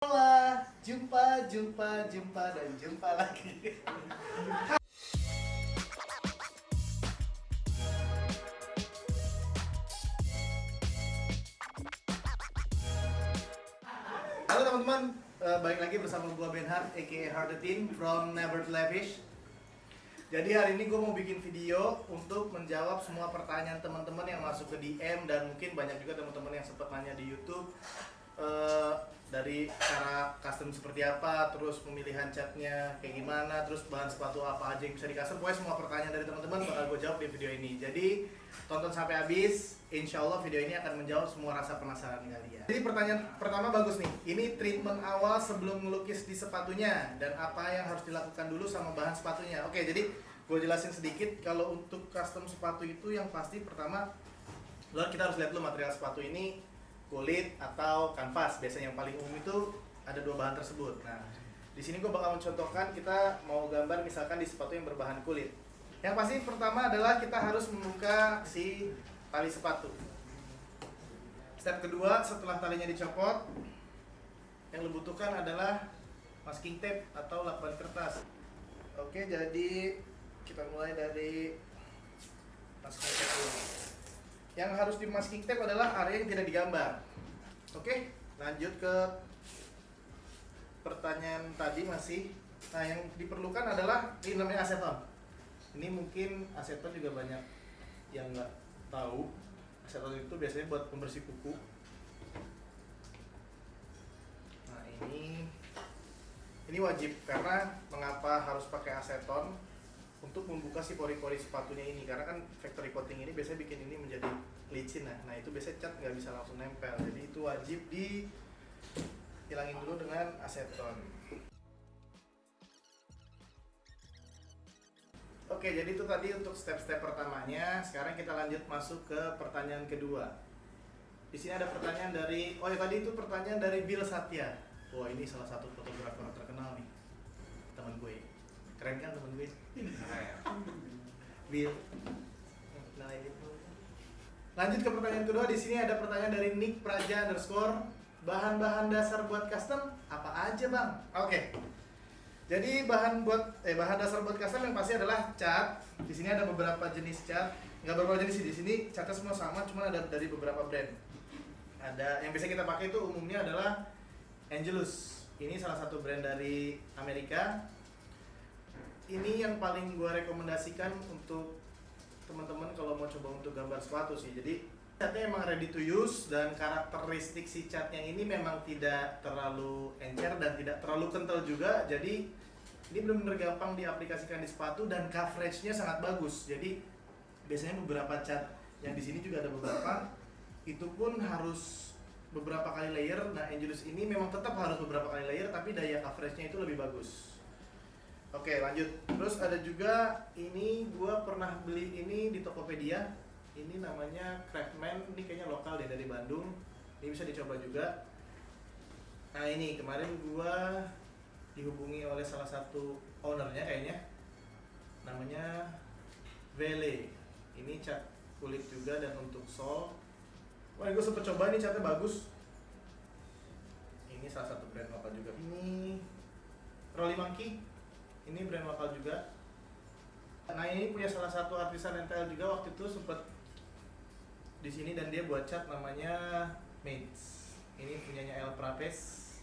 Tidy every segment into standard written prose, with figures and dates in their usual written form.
Hola, jumpa dan jumpa lagi. Halo teman-teman, balik lagi bersama gua Benhard, aka Hardetin from Never to Lavish. Jadi hari ini gue mau bikin video untuk menjawab semua pertanyaan teman-teman yang masuk ke DM, dan mungkin banyak juga teman-teman yang sempat nanya di YouTube dari cara custom seperti apa, terus pemilihan catnya kayak gimana, terus bahan sepatu apa aja yang bisa di custom. Pokoknya semua pertanyaan dari teman-teman bakal gue jawab di video ini. Jadi tonton sampai habis, insya Allah video ini akan menjawab semua rasa penasaran kalian. Jadi pertanyaan pertama bagus nih, ini treatment awal sebelum melukis di sepatunya dan apa yang harus dilakukan dulu sama bahan sepatunya. Oke, jadi gue jelasin sedikit. Kalau untuk custom sepatu itu yang pasti pertama kita harus lihat dulu material sepatu ini kulit atau kanvas. Biasanya yang paling umum itu ada dua bahan tersebut. Nah, di sini gue bakal mencontohkan, kita mau gambar misalkan di sepatu yang berbahan kulit. Yang pasti pertama adalah kita harus membuka si tali sepatu. Step kedua, setelah talinya dicopot, yang lo butuhkan adalah masking tape atau lakban kertas. Oke, jadi kita mulai dari masking tape dulu. Yang harus di masking tape adalah area yang tidak digambar. Oke, lanjut ke pertanyaan tadi masih. Nah, yang diperlukan adalah ini namanya aseton. Ini mungkin aseton juga banyak yang nggak tahu. Aseton itu biasanya buat pembersih kuku. Nah, ini wajib, karena mengapa harus pakai aseton? Untuk membuka si pori-pori sepatunya ini, karena kan factory coating ini biasanya bikin ini menjadi licin. Nah itu biasanya cat nggak bisa langsung nempel, jadi itu wajib dihilangin dulu dengan aseton. Oke, jadi itu tadi untuk step-step pertamanya. Sekarang kita lanjut masuk ke pertanyaan kedua. Di sini ada pertanyaan dari, tadi itu pertanyaan dari Bill Satya. Wah, ini salah satu fotografer terkenal nih, teman gue. Keren kan temen gue? Bill. Nah, lanjut ke pertanyaan kedua. Di sini ada pertanyaan dari Nick Praja _ bahan-bahan dasar buat custom apa aja, Bang? Oke. Jadi bahan dasar buat custom yang pasti adalah cat. Di sini ada beberapa jenis cat. Nggak beberapa jenis sih, di sini catnya semua sama, cuma ada dari beberapa brand. Ada yang biasa kita pakai itu umumnya adalah Angelus. Ini salah satu brand dari Amerika. Ini yang paling gue rekomendasikan untuk teman-teman kalau mau coba untuk gambar sepatu sih. Jadi catnya emang ready to use, dan karakteristik si catnya ini memang tidak terlalu encer dan tidak terlalu kental juga. Jadi ini benar-benar gampang diaplikasikan di sepatu dan coveragenya sangat bagus. Jadi biasanya beberapa cat yang di sini juga ada beberapa, itu pun harus beberapa kali layer. Nah, Angelus ini memang tetap harus beberapa kali layer, tapi daya coveragenya itu lebih bagus. Oke, lanjut. Terus ada juga ini, gua pernah beli ini di Tokopedia. Ini namanya Craftman. Ini kayaknya lokal deh, dari Bandung. Ini bisa dicoba juga. Nah, ini kemarin gua dihubungi oleh salah satu ownernya kayaknya. Namanya Vele. Ini cat kulit juga dan untuk sol. Wah, gue sempet coba, ini catnya bagus. Ini salah satu brand lokal juga. Ini Rolly Monkey. Ini brand lokal juga. Nah, ini punya salah satu artisan NTL juga, waktu itu sempet di sini, dan dia buat cat namanya Mates. Ini punyanya El Prapes.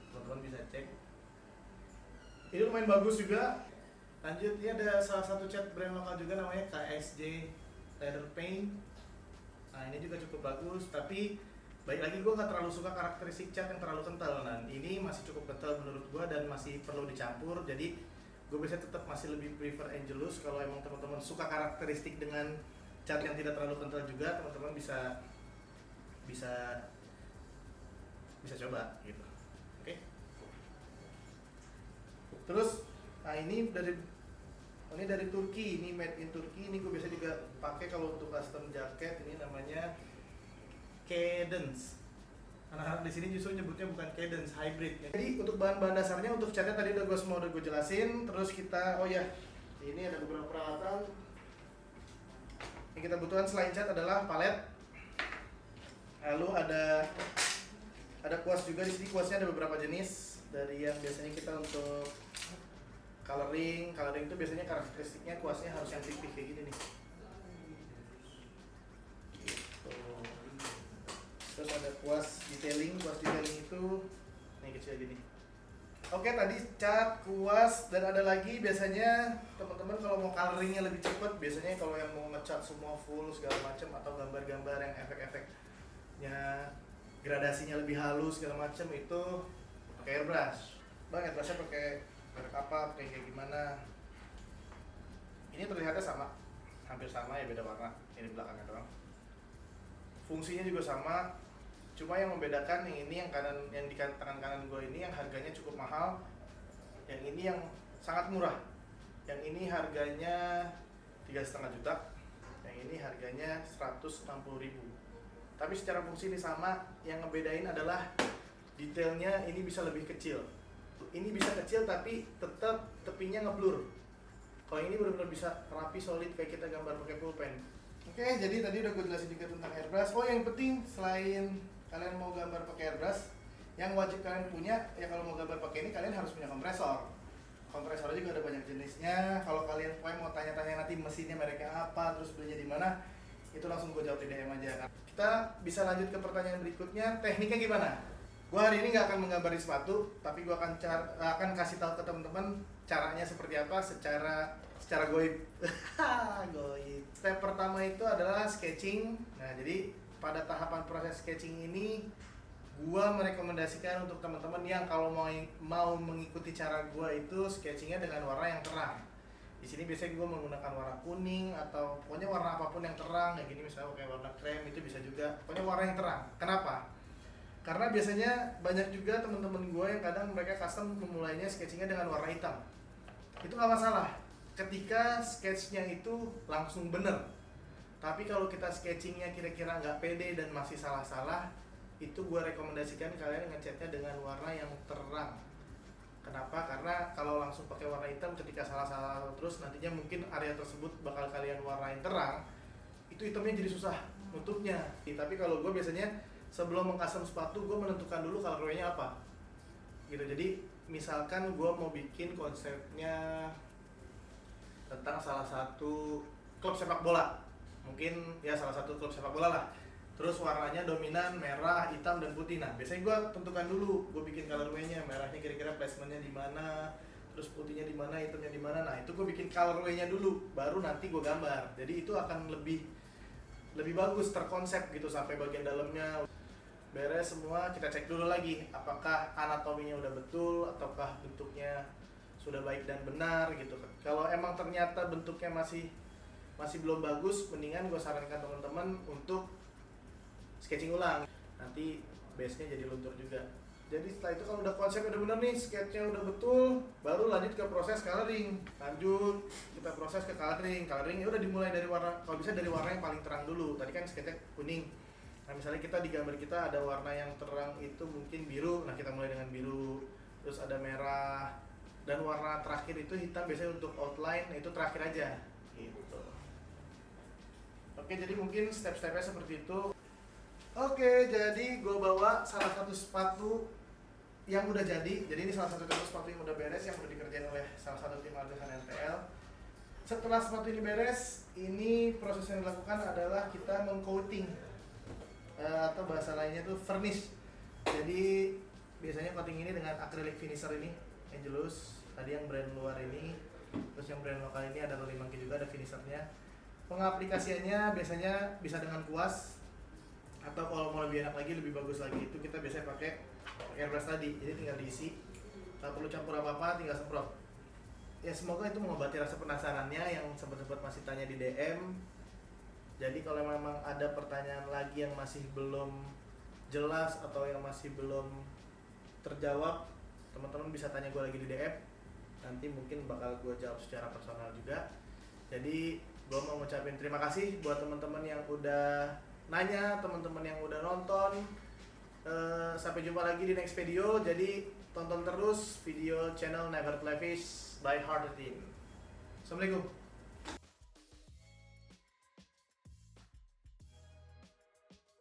Teman-teman bisa cek. Ini lumayan bagus juga. Lanjut, ini ada salah satu cat brand lokal juga namanya KSJ Leather Paint. Nah, ini juga cukup bagus, tapi baik lagi gue nggak terlalu suka karakteristik cat yang terlalu kental. Nah, ini masih cukup kental menurut gue dan masih perlu dicampur. Jadi gue biasanya tetap masih lebih prefer Angelus. Kalau emang teman-teman suka karakteristik dengan cat yang tidak terlalu kental juga, teman-teman bisa coba gitu. Oke. Terus, nah ini dari Turki, ini made in Turki. Ini gue biasa juga pakai kalau untuk custom jaket. Ini namanya Cadence. Anak-anak di sini justru nyebutnya bukan Cadence, hybrid. Jadi untuk bahan-bahan dasarnya, untuk catnya tadi udah gue jelasin. Terus kita, ini ada beberapa peralatan. Yang kita butuhkan selain cat adalah palet. Lalu ada Ada kuas juga di sini. Kuasnya ada beberapa jenis. Dari yang biasanya kita untuk coloring itu biasanya karakteristiknya kuasnya harus yang pipih kayak gini nih. Gitu. Terus ada kuas detailing itu nih kecil gini. Oke, tadi cat, kuas, dan ada lagi biasanya teman-teman kalau mau coloringnya lebih cepat, biasanya kalau yang mau ngecat semua full segala macam atau gambar-gambar yang efek-efeknya gradasinya lebih halus segala macam itu pakai airbrush. Bang, airbrushnya pakai merek apa, pakai kayak gimana? Ini terlihatnya sama, hampir sama ya, beda warna. Ini belakangnya doang. Fungsinya juga sama. Cuma yang membedakan yang ini yang kanan, yang di tangan kanan gue ini yang harganya cukup mahal, yang ini yang sangat murah. Yang ini harganya 3,5 juta, yang ini harganya 160.000. Tapi secara fungsi ini sama, yang ngebedain adalah detailnya ini bisa lebih kecil. Ini bisa kecil tapi tetap tepinya ngeblur. Kalau ini benar-benar bisa rapi, solid kayak kita gambar pakai pulpen. Oke, jadi tadi udah gue jelasin juga tentang airbrush. Oh, yang penting selain kalian mau gambar pakai airbrush, yang wajib kalian punya ya kalau mau gambar pakai ini kalian harus punya kompresor. Kompresornya juga ada banyak jenisnya. Kalau kalian mau tanya-tanya nanti mesinnya mereknya apa, terus belinya di mana, itu langsung gue jawab di DM aja. Kita bisa lanjut ke pertanyaan berikutnya. Tekniknya gimana? Gue hari ini nggak akan menggambari sepatu, tapi gue akan kasih tahu ke teman-teman caranya seperti apa secara goib. Goib. Step pertama itu adalah sketching. Nah, jadi pada tahapan proses sketching ini gua merekomendasikan untuk teman-teman yang kalau mau mengikuti cara gua itu sketchingnya dengan warna yang terang. Di sini biasanya gua menggunakan warna kuning atau pokoknya warna apapun yang terang kayak gini, misalnya kayak warna krem itu bisa juga. Pokoknya warna yang terang. Kenapa? Karena biasanya banyak juga teman-teman gua yang kadang mereka custom memulainya sketchingnya dengan warna hitam. Itu nggak masalah ketika sketchnya itu langsung bener. Tapi kalau kita sketchingnya kira-kira nggak pede dan masih salah-salah, itu gue rekomendasikan kalian ngecatnya dengan warna yang terang. Kenapa? Karena kalau langsung pakai warna hitam ketika salah-salah terus nantinya mungkin area tersebut bakal kalian warnain terang, itu hitamnya jadi susah nutupnya. Tapi kalau gue biasanya sebelum mengcustom sepatu gue menentukan dulu colorway-nya apa. Gitu. Jadi misalkan gue mau bikin konsepnya tentang salah satu klub sepak bola. Mungkin ya salah satu klub sepak bola lah. Terus warnanya dominan merah, hitam, dan putih. Nah, biasanya gue tentukan dulu, gue bikin colorway-nya, merahnya kira-kira placementnya di mana, terus putihnya di mana, hitamnya di mana. Nah, itu gue bikin colorway-nya dulu, baru nanti gue gambar. Jadi itu akan lebih bagus terkonsep gitu sampai bagian dalamnya. Beres semua, kita cek dulu lagi apakah anatominya udah betul ataukah bentuknya sudah baik dan benar gitu. Kalau emang ternyata bentuknya masih belum bagus, mendingan gue sarankan teman-teman untuk sketching ulang. Nanti base-nya jadi luntur juga. Jadi setelah itu kalau udah konsep udah bener nih, sketchnya udah betul, baru lanjut ke proses coloring. Lanjut kita proses ke coloring. Coloring ya udah dimulai dari warna, kalau bisa dari warna yang paling terang dulu. Tadi kan sketchnya kuning. Nah, misalnya kita di gambar kita ada warna yang terang itu mungkin biru. Nah, kita mulai dengan biru. Terus ada merah dan warna terakhir itu hitam, biasanya untuk outline. Nah, itu terakhir aja gitu. Oke, jadi mungkin step-stepnya seperti itu. Oke, jadi gue bawa salah satu sepatu yang udah jadi. Jadi ini salah satu sepatu yang udah beres, yang udah dikerjain oleh salah satu tim artisan NPL. Setelah sepatu ini beres, ini proses yang dilakukan adalah kita mengcoating atau bahasa lainnya tuh varnish. Jadi biasanya coating ini dengan acrylic finisher ini, Angelus. Tadi yang brand luar ini, terus yang brand lokal ini ada Rolling Monkey juga, ada finishernya. Pengaplikasiannya biasanya bisa dengan kuas, atau kalau mau lebih enak lagi, lebih bagus lagi, itu kita biasanya pakai airbrush tadi. Jadi tinggal diisi, tak perlu campur apa-apa, tinggal semprot. Ya semoga itu mengobati rasa penasarannya yang sempat masih tanya di DM. Jadi kalau memang ada pertanyaan lagi yang masih belum jelas atau yang masih belum terjawab, teman-teman bisa tanya gue lagi di DM. Nanti mungkin bakal gue jawab secara personal juga. Jadi gue mau ngucapin terima kasih buat teman-teman yang udah nanya, teman-teman yang udah nonton. Sampai jumpa lagi di next video. Jadi tonton terus video channel Never Lavish by Heart Team. Assalamualaikum.